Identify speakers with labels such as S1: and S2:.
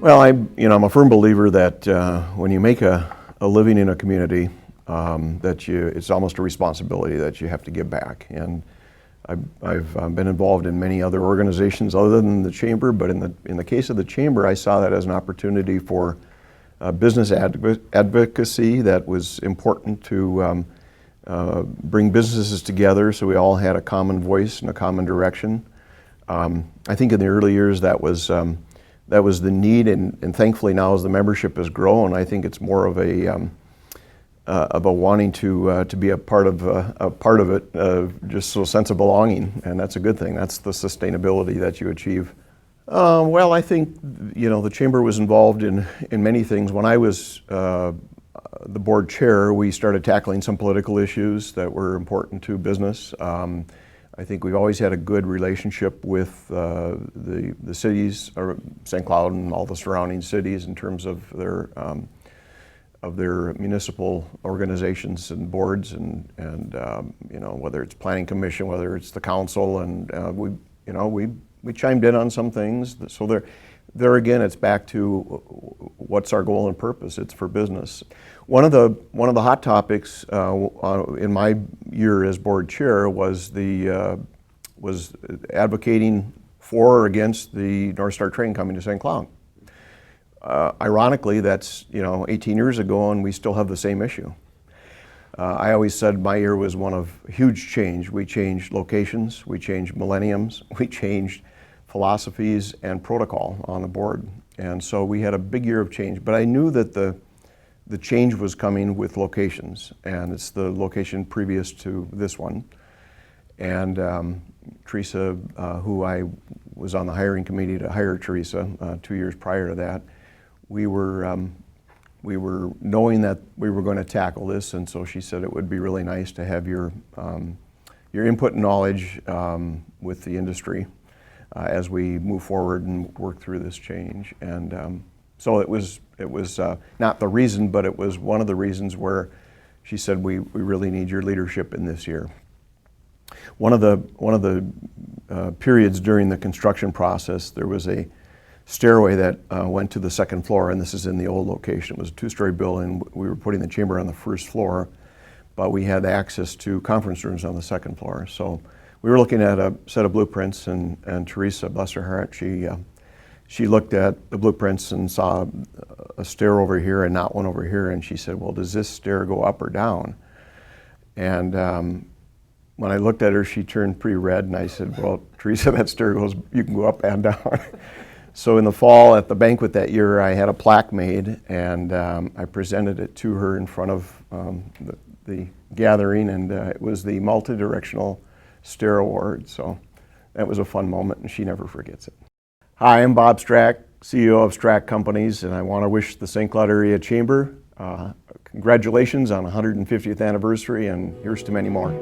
S1: Well, I'm a firm believer that when you make a living in a community, it's almost a responsibility that you have to give back. And I've been involved in many other organizations other than the chamber, but in the case of the chamber, I saw that as an opportunity for business advocacy that was important to bring businesses together so we all had a common voice and a common direction. I think in the early years that was the need, and thankfully now as the membership has grown, I think it's more of a wanting to be a part of it, just a sense of belonging, and that's a good thing. That's the sustainability that you achieve. Well, I think the chamber was involved in many things. When I was the board chair, we started tackling some political issues that were important to business. I think we've always had a good relationship with the cities, or St. Cloud and all the surrounding cities, in terms of their municipal organizations and boards, and whether it's planning commission, whether it's the council, and we chimed in on some things. So there again, it's back to what's our goal and purpose. It's for business. One of the hot topics in my year as board chair was advocating for or against the North Star train coming to St. Cloud. Ironically, that's 18 years ago, and we still have the same issue. I always said my year was one of huge change. We changed locations, we changed millenniums, we changed philosophies and protocol on the board, and so we had a big year of change. But I knew that the change was coming with locations, and it's the location previous to this one. And Teresa, who I was on the hiring committee to hire Teresa 2 years prior to that, we were knowing that we were going to tackle this, and so she said it would be really nice to have your input and knowledge with the industry as we move forward and work through this change. And so it was not the reason, but it was one of the reasons where she said we really need your leadership in this year. One of the periods during the construction process, there was a stairway that went to the second floor, and this is in the old location. It was a two-story building. We were putting the chamber on the first floor, but we had access to conference rooms on the second floor. So we were looking at a set of blueprints, and Teresa, bless her heart, she looked at the blueprints and saw a stair over here and not one over here, and she said, well, does this stair go up or down? And when I looked at her, she turned pretty red, and I said, well, Teresa, that stair you can go up and down. So in the fall at the banquet that year, I had a plaque made, and I presented it to her in front of the gathering, and it was the Multi-Directional Stair Award. So that was a fun moment, and she never forgets it. Hi, I'm Bob Strack, CEO of Strack Companies, and I want to wish the St. Cloud Area Chamber congratulations on 150th anniversary, and here's to many more.